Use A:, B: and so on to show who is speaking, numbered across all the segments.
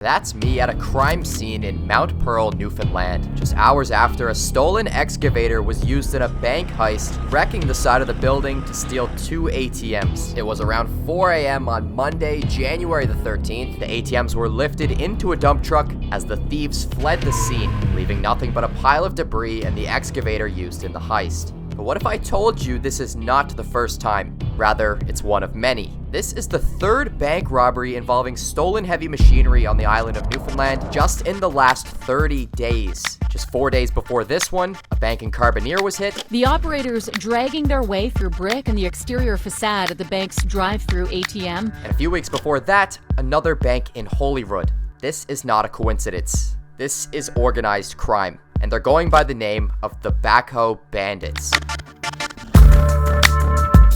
A: That's me at a crime scene in Mount Pearl, Newfoundland, just hours after a stolen excavator was used in a bank heist, wrecking the side of the building to steal 2 ATMs. It was around 4 a.m. on Monday, January the 13th. The ATMs were lifted into a dump truck as the thieves fled the scene, leaving nothing but a pile of debris and the excavator used in the heist. But what if I told you this is not the first time? Rather, it's one of many. This is the third bank robbery involving stolen heavy machinery on the island of Newfoundland just in the last 30 days. Just 4 days before this one, a bank in Carbonear was hit.
B: The operators dragging their way through brick and the exterior facade at the bank's drive-through ATM.
A: And a few weeks before that, another bank in Holyrood. This is not a coincidence. This is organized crime, and they're going by the name of the Backhoe Bandits.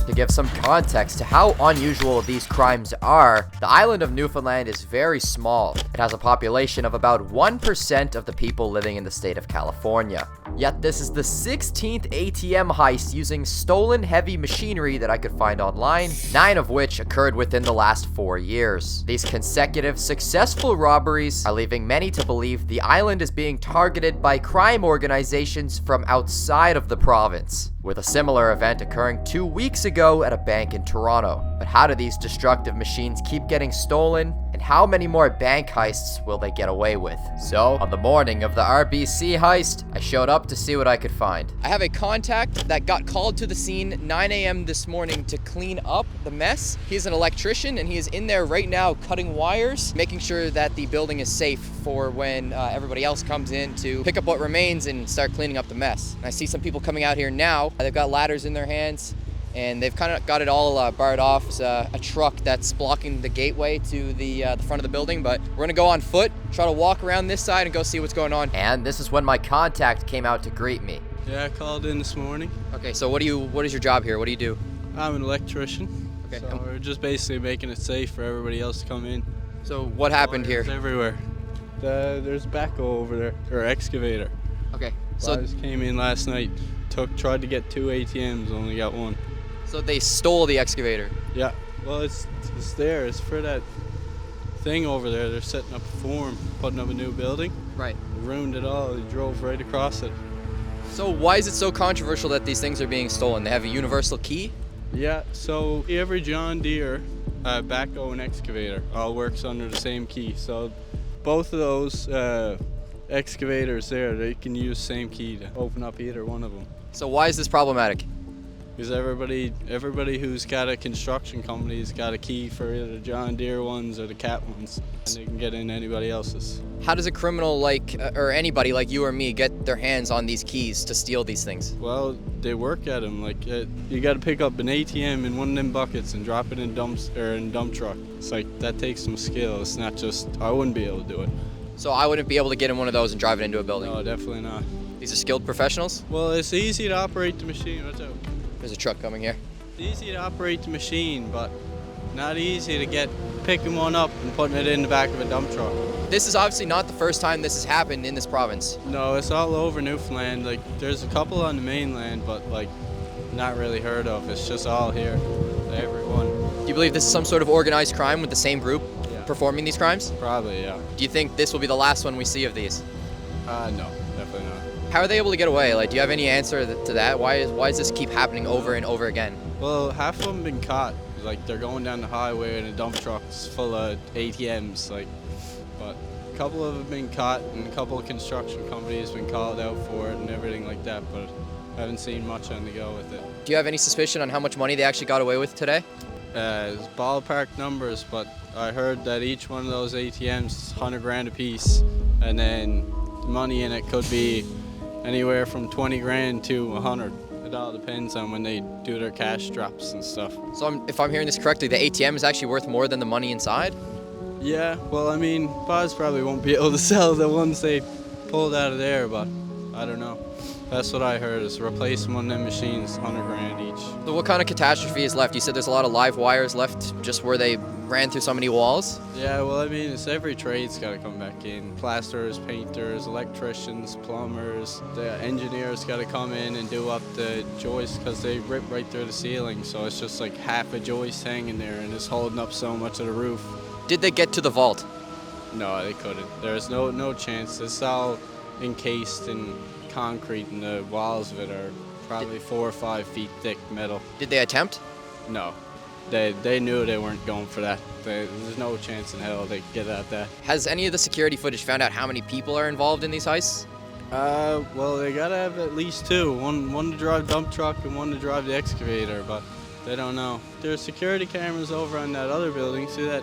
A: To give some context to how unusual these crimes are, the island of Newfoundland is very small. It has a population of about 1% of the people living in the state of California. Yet this is the 16th ATM heist using stolen heavy machinery that I could find online, 9 of which occurred within the last 4 years. These consecutive successful robberies are leaving many to believe the island is being targeted by crime organizations from outside of the province, with a similar event occurring 2 weeks ago at a bank in Toronto. But how do these destructive machines keep getting stolen, and how many more bank heists will they get away with? So, on the morning of the RBC heist, I showed up to see what I could find. I have a contact that got called to the scene 9 a.m. this morning to clean up the mess. He's an electrician, and he is in there right now cutting wires, making sure that the building is safe for when everybody else comes in to pick up what remains and start cleaning up the mess. And I see some people coming out here now. They've got ladders in their hands, and they've kind of got it all barred off. It's a truck that's blocking the gateway to the front of the building, but we're gonna go on foot, try to walk around this side and go see what's going on. And this is when my contact came out to greet me.
C: Yeah, I called in this morning.
A: Okay, so what is your job here? What do you do?
C: I'm an electrician.
A: Okay.
C: So we're just basically making it safe for everybody else to come in.
A: So what happened here?
C: Everywhere. There's a backhoe over there, or excavator.
A: Okay, so
C: Guys came in last night, tried to get 2 ATMs, only got 1.
A: So they stole the excavator.
C: Yeah, well it's there. It's for that thing over there. They're setting up a form, putting up a new building.
A: Right.
C: They ruined it all. They drove right across it.
A: So why is it so controversial that these things are being stolen? They have a universal key?
C: Yeah, so every John Deere, backhoe and excavator all works under the same key. So both of those excavators there, they can use the same key to open up either one of them.
A: So why is this problematic?
C: Because everybody who's got a construction company's got a key for either the John Deere ones or the Cat ones, and they can get in anybody else's.
A: How does a criminal or anybody like you or me get their hands on these keys to steal these things?
C: Well, they work at them. Like you got to pick up an ATM in one of them buckets and drop it in dump truck. It's like that takes some skill. It's not just I wouldn't be able to do it.
A: So I wouldn't be able to get in one of those and drive it into a building?
C: No, definitely not.
A: These are skilled professionals?
C: Well, it's easy to operate the machine. Watch out.
A: There's a truck coming here.
C: It's easy to operate the machine, but not easy to get picking one up and putting it in the back of a dump truck.
A: This is obviously not the first time this has happened in this province.
C: No, it's all over Newfoundland. Like there's a couple on the mainland, but like not really heard of. It's just all here. Everyone.
A: Do you believe this is some sort of organized crime with the same group performing these crimes?
C: Probably, yeah.
A: Do you think this will be the last one we see of these?
C: No, definitely not.
A: How are they able to get away? Like, do you have any answer to that? Why does this keep happening over and over again?
C: Well, half of them been caught. Like they're going down the highway in a dump trucks full of ATMs. But a couple of them been caught, and a couple of construction companies been called out for it and everything like that. But I haven't seen much on the go with it.
A: Do you have any suspicion on how much money they actually got away with today?
C: It's ballpark numbers, but I heard that each one of those ATMs is 100 grand a piece, and then the money in it could be anywhere from 20 grand to 100. It all depends on when they do their cash drops and stuff.
A: So if I'm hearing this correctly, the ATM is actually worth more than the money inside?
C: Yeah, well, I mean, Boz probably won't be able to sell the ones they pulled out of there, but I don't know. That's what I heard, is replacing one of them machines, 100 grand each.
A: So what kind of catastrophe is left? You said there's a lot of live wires left just where they ran through so many walls?
C: Yeah, well, I mean, it's every trade's got to come back in. Plasterers, painters, electricians, plumbers. The engineers got to come in and do up the joists because they rip right through the ceiling. So it's just like half a joist hanging there and it's holding up so much of the roof.
A: Did they get to the vault?
C: No, they couldn't. There's no chance. It's all encased in concrete, and the walls of it are probably 4 or 5 feet thick metal.
A: Did they attempt?
C: No, they knew they weren't going for that. There's no chance in hell they could get at that.
A: Has any of the security footage found out how many people are involved in these heists?
C: Well, they gotta have at least 2. One to drive dump truck and one to drive the excavator, but they don't know. There's security cameras over on that other building. See that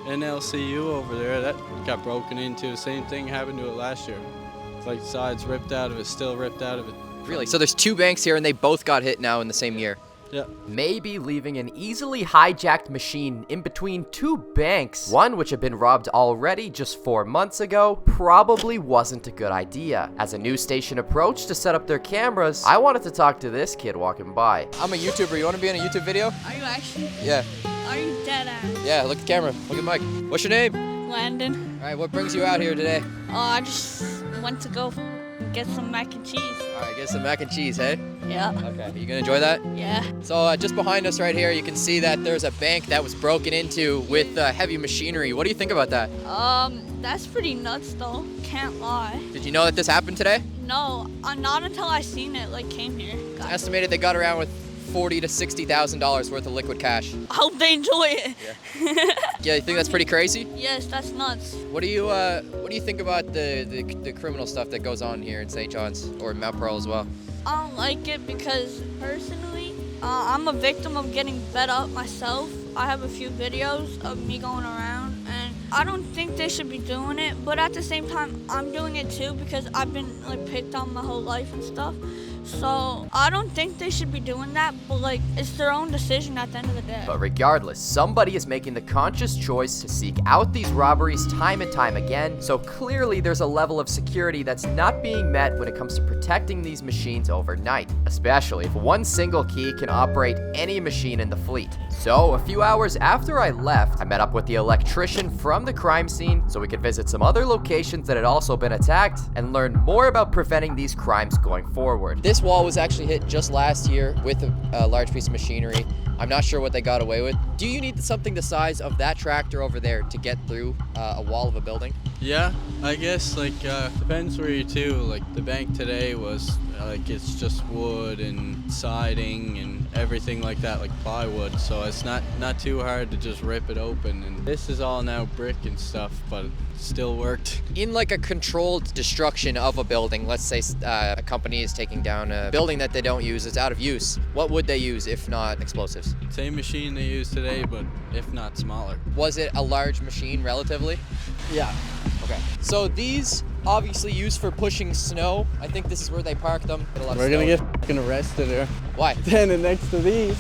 C: NLCU over there? That got broken into. The same thing happened to it last year. It's like sides ripped out of it, still ripped out of it.
A: Really? So there's 2 banks here and they both got hit now in the same year?
C: Yeah.
A: Maybe leaving an easily hijacked machine in between 2 banks, one which had been robbed already just 4 months ago, probably wasn't a good idea. As a news station approached to set up their cameras, I wanted to talk to this kid walking by. I'm a YouTuber. You want to be in a YouTube video?
D: Are you actually?
A: Yeah.
D: Are you dead ass?
A: Yeah, look at the camera. Look at Mike. What's your name?
D: Landon.
A: All right, what brings you out here today?
D: Oh, I just went to go get some mac and cheese.
A: All right, get some mac and cheese, hey?
D: Yeah.
A: Okay, you gonna enjoy that?
D: Yeah.
A: So just behind us right here, you can see that there's a bank that was broken into with heavy machinery. What do you think about that?
D: That's pretty nuts though. Can't lie.
A: Did you know that this happened today?
D: No, not until I seen it, like, came here.
A: It's estimated they got around with $40,000 to $60,000 worth of liquid cash.
D: I hope they enjoy it.
A: Yeah, you think that's pretty crazy?
D: Yes, that's nuts.
A: What do you think about the criminal stuff that goes on here in St. John's or Mount Pearl as well?
D: I don't like it because personally, I'm a victim of getting fed up myself. I have a few videos of me going around, and I don't think they should be doing it, but at the same time, I'm doing it too because I've been like picked on my whole life and stuff. So I don't think they should be doing that, but like, it's their own decision at the end of the day.
A: But regardless, somebody is making the conscious choice to seek out these robberies time and time again, so clearly there's a level of security that's not being met when it comes to protecting these machines overnight, especially if one single key can operate any machine in the fleet. So a few hours after I left, I met up with the electrician from the crime scene so we could visit some other locations that had also been attacked and learn more about preventing these crimes going forward. This wall was actually hit just last year with a large piece of machinery. I'm not sure what they got away with. Do you need something the size of that tractor over there to get through a wall of a building?
C: Yeah, I guess, like, depends where you're to. Like, the bank today was, like, it's just wood and siding and everything like that, like plywood, so it's not too hard to just rip it open. And this is all now brick and stuff, but it still worked.
A: In like a controlled destruction of a building, let's say a company is taking down a building that they don't use, it's out of use, what would they use if not explosives?
C: Same machine they use today, but if not smaller.
A: Was it a large machine relatively?
C: Yeah.
A: Okay. So these obviously used for pushing snow. I think this is where they park them.
C: We're gonna get fucking arrested here.
A: Why?
C: Standing next to these.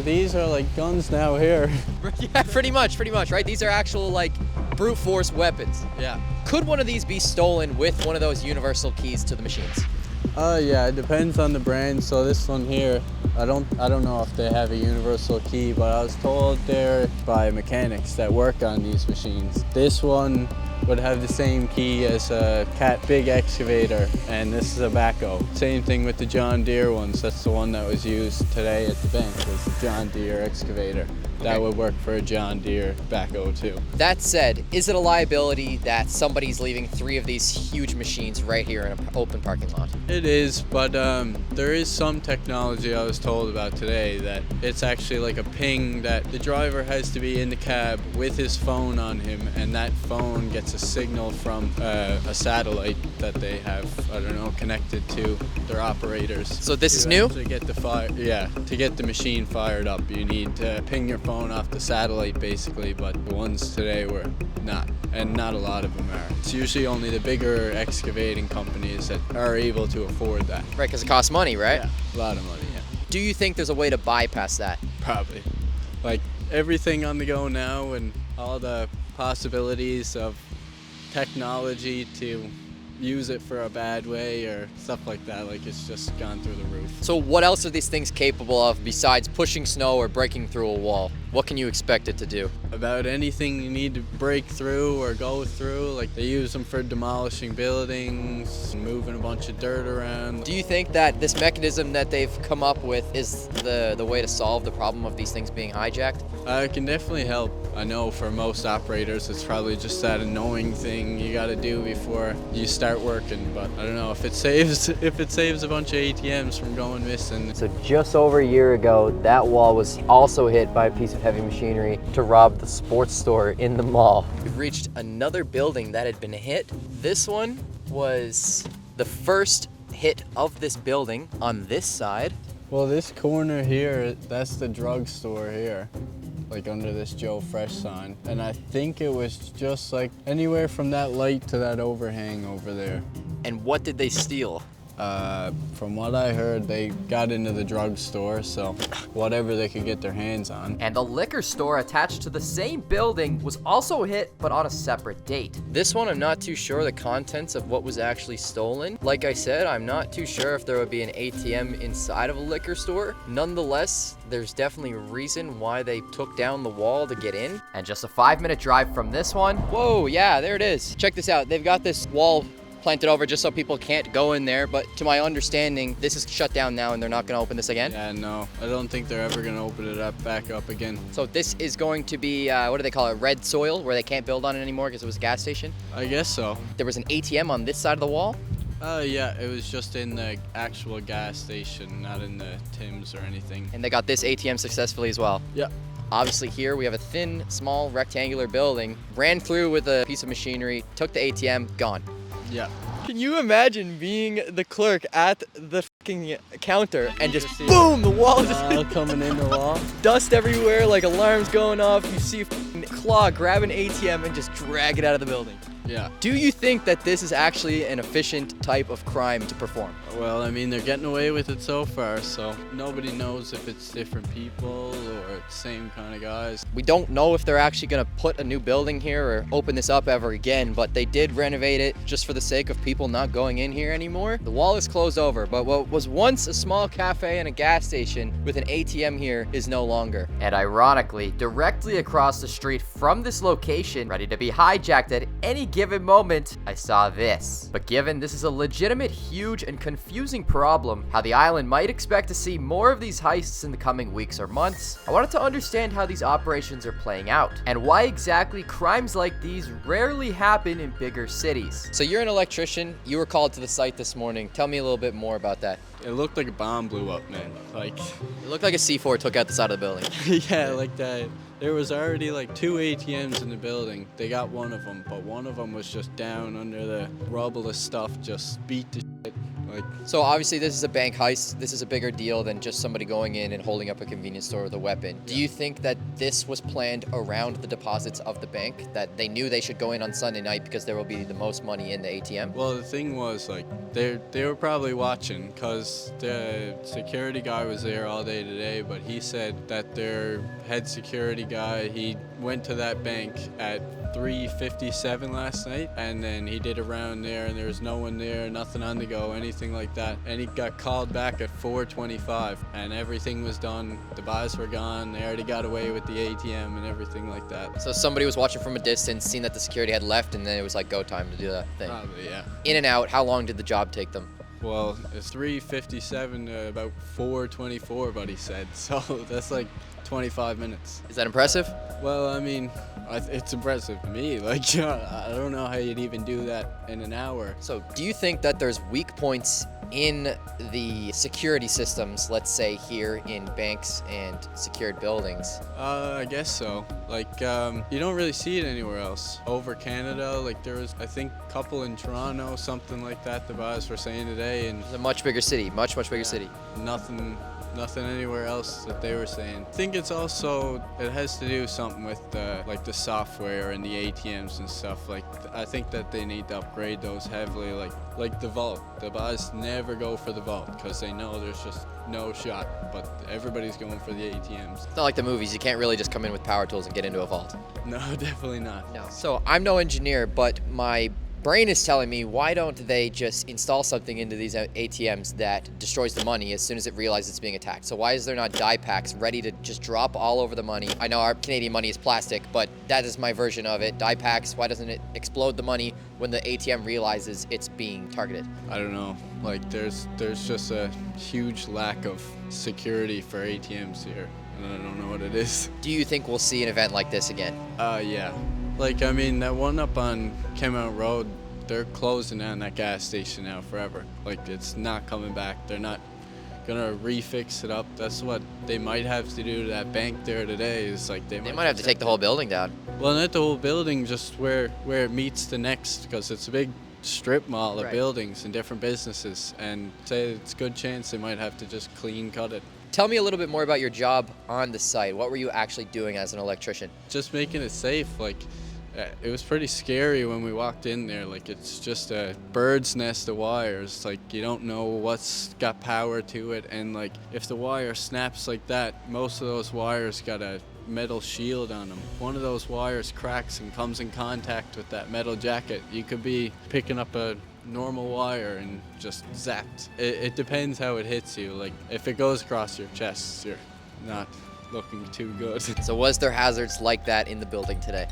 C: These are like guns now here.
A: Yeah, pretty much, right? These are actual like brute force weapons.
C: Yeah.
A: Could one of these be stolen with one of those universal keys to the machines?
C: Yeah, it depends on the brand. So this one here, I don't know if they have a universal key, but I was told they're by mechanics that work on these machines. This one would have the same key as a big excavator, and this is a backhoe. Same thing with the John Deere ones. That's the one that was used today at the bank, was the John Deere excavator. That would work for a John Deere backhoe too.
A: That said, is it a liability that somebody's leaving 3 of these huge machines right here in an open parking lot?
C: It is, but there is some technology I was told about today that it's actually like a ping that the driver has to be in the cab with his phone on him, and that phone gets a signal from a satellite that they have, I don't know, connected to their operators.
A: So this is new?
C: To get to get the machine fired up, you need to ping your phone off the satellite basically, but the ones today were not, and not a lot of them are. It's usually only the bigger excavating companies that are able to afford that.
A: Right, because it costs money, right?
C: Yeah, a lot of money, yeah.
A: Do you think there's a way to bypass that?
C: Probably. Like everything on the go now and all the possibilities of technology to use it for a bad way or stuff like that, like it's just gone through the roof.
A: So what else are these things capable of besides pushing snow or breaking through a wall? What can you expect it to do?
C: About anything you need to break through or go through. Like, they use them for demolishing buildings, moving a bunch of dirt around.
A: Do you think that this mechanism that they've come up with is the way to solve the problem of these things being hijacked?
C: It can definitely help. I know for most operators it's probably just that annoying thing you gotta do before you start working, but I don't know if it saves a bunch of ATMs from going missing.
A: So just over a year ago, that wall was also hit by a piece of heavy machinery to rob the sports store in the mall. We've reached another building that had been hit. This one was the first hit of this building on this side.
C: Well, this corner here, that's the drugstore here, like under this Joe Fresh sign. And I think it was just like anywhere from that light to that overhang over there.
A: And what did they steal?
C: From what I heard, they got into the drugstore, so whatever they could get their hands on.
A: And the liquor store attached to the same building was also hit, but on a separate date. This one, I'm not too sure the contents of what was actually stolen. Like I said, I'm not too sure if there would be an ATM inside of a liquor store. Nonetheless, there's definitely a reason why they took down the wall to get in. And just a 5-minute drive from this one. Whoa, yeah, there it is. Check this out. They've got this wall planted over just so people can't go in there, but to my understanding, this is shut down now and they're not going to open this again.
C: Yeah, no, I don't think they're ever going to open it back up again.
A: So this is going to be, what do they call it, red soil, where they can't build on it anymore because it was a gas station?
C: I guess so.
A: There was an ATM on this side of the wall?
C: Yeah, it was just in the actual gas station, not in the Tim's or anything.
A: And they got this ATM successfully as well?
C: Yeah.
A: Obviously here we have a thin, small, rectangular building, ran through with a piece of machinery, took the ATM, gone.
C: Yeah.
A: Can you imagine being the clerk at the fucking counter and just
C: see
A: boom, the wall just
C: coming in the wall?
A: dust everywhere, like alarms going off. You see a fucking claw grab an ATM and just drag it out of the building.
C: Yeah.
A: Do you think that this is actually an efficient type of crime to perform?
C: Well, I mean, they're getting away with it so far, so nobody knows if it's different people or same kind of guys.
A: We don't know if they're actually going to put a new building here or open this up ever again, but they did renovate it just for the sake of people not going in here anymore. The wall is closed over, but what was once a small cafe and a gas station with an ATM here is no longer. And ironically, directly across the street from this location, ready to be hijacked at any given moment, I saw this. But given this is a legitimate, huge, and confusing problem, how the island might expect to see more of these heists in the coming weeks or months, I wanted to understand how these operations are playing out, and why exactly crimes like these rarely happen in bigger cities. So you're an electrician, you were called to the site this morning. Tell me a little bit more about that.
C: It looked like a bomb blew up, man. Like,
A: It looked like a C4 took out the side of the building.
C: yeah, like that. There was already like 2 ATMs in the building. They got one of them, but one of them was just down under the rubble of stuff, just beat to shit. Like,
A: So obviously this is a bank heist. This is a bigger deal than just somebody going in and holding up a convenience store with a weapon. Do you think that this was planned around the deposits of the bank? That they knew they should go in on Sunday night because there will be the most money in the ATM?
C: well, the thing was, like, they were probably watching because the security guy was there all day today, but he said that their head security guy, he went to that bank at 3:57 last night, and then he did around there and there was no one there, nothing on the go, anything like that, and he got called back at 4:25 and everything was done. The buyers were gone, they already got away with the ATM and everything like that.
A: So somebody was watching from a distance, seen that the security had left, and then it was like go time to do that thing.
C: Probably, yeah.
A: In and out, how long did the job take them?
C: Well, it's 3:57 to about 4:24, buddy said, so that's like 25 minutes.
A: Is that impressive?
C: Well, I mean, it's impressive to me. Like, I don't know how you'd even do that in an hour.
A: So do you think that there's weak points in the security systems, let's say here in banks and secured buildings?
C: I guess so. Like, you don't really see it anywhere else. Over Canada, like there was, I think, a couple in Toronto, something like that, the guys were saying today, and
A: It's a much bigger city, much bigger city.
C: nothing anywhere else that they were saying. I think it's also, it has to do something with like the software and the ATMs and stuff. Like, I think that they need to upgrade those heavily, like the vault. The guys never go for the vault because they know there's just no shot, but everybody's going for the ATMs.
A: It's not like the movies, you can't really just come in with power tools and get into a vault.
C: No, definitely not.
A: No. So I'm no engineer, but my brain is telling me, why don't they just install something into these ATMs that destroys the money as soon as it realizes it's being attacked? So why is there not die packs ready to just drop all over the money? I know our Canadian money is plastic, but that is my version of it. Die packs, why doesn't it explode the money when the ATM realizes it's being targeted?
C: I don't know. Like, there's just a huge lack of security for ATMs here, and I don't know what it is.
A: Do you think we'll see an event like this again?
C: Yeah. Like, I mean, that one up on Kemount Road, they're closing down that gas station now forever. Like, it's not coming back. They're not gonna refix it up. That's what they might have to do to that bank there today, is like they
A: might have to take the whole building down.
C: Well, not the whole building, just where it meets the next, because it's a big strip mall of buildings and different businesses, and say it's a good chance they might have to just clean cut it.
A: Tell me a little bit more about your job on the site. What were you actually doing as an electrician?
C: Just making it safe. Like, it was pretty scary when we walked in there. Like, it's just a bird's nest of wires. Like, you don't know what's got power to it, and like, if the wire snaps like that, most of those wires got a metal shield on them. One of those wires cracks and comes in contact with that metal jacket. You could be picking up a normal wire and just zapped. It depends how it hits you. Like, if it goes across your chest, you're not looking too good.
A: So was there hazards like that in the building today?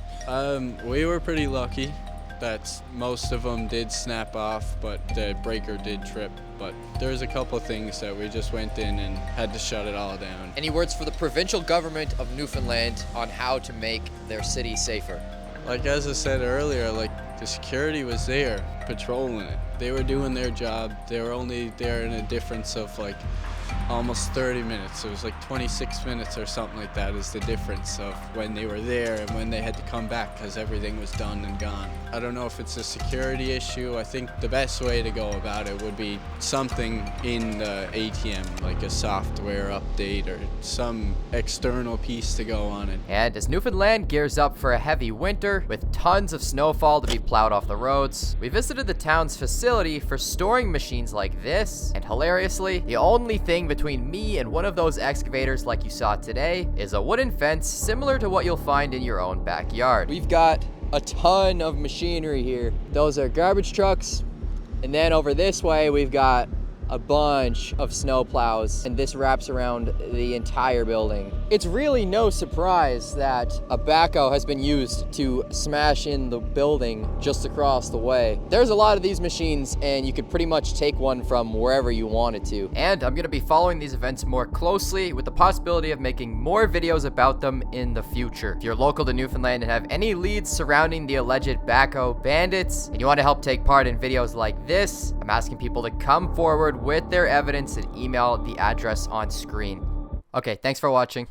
C: We were pretty lucky that most of them did snap off, but the breaker did trip. But there's a couple things that we just went in and had to shut it all down.
A: Any words for the provincial government of Newfoundland on how to make their city safer?
C: Like, as I said earlier, like, the security was there patrolling it. They were doing their job. They were only there in a difference of like almost 30 minutes. It was like 26 minutes or something like that is the difference of when they were there and when they had to come back, because everything was done and gone. I don't know if it's a security issue. I think the best way to go about it would be something in the ATM, like a software update or some external piece to go on it.
A: And as Newfoundland gears up for a heavy winter with tons of snowfall to be plowed off the roads, we visited the town's facility for storing machines like this, and hilariously, the only thing between me and one of those excavators like you saw today is a wooden fence similar to what you'll find in your own backyard. We've got a ton of machinery here. Those are garbage trucks, and then over this way we've got a bunch of snow plows, and this wraps around the entire building. It's really no surprise that a backhoe has been used to smash in the building just across the way. There's a lot of these machines, and you could pretty much take one from wherever you wanted to. And I'm gonna be following these events more closely with the possibility of making more videos about them in the future. If you're local to Newfoundland and have any leads surrounding the alleged Backhoe Bandits, and you want to help take part in videos like this, I'm asking people to come forward with their evidence and email the address on screen. Okay, thanks for watching.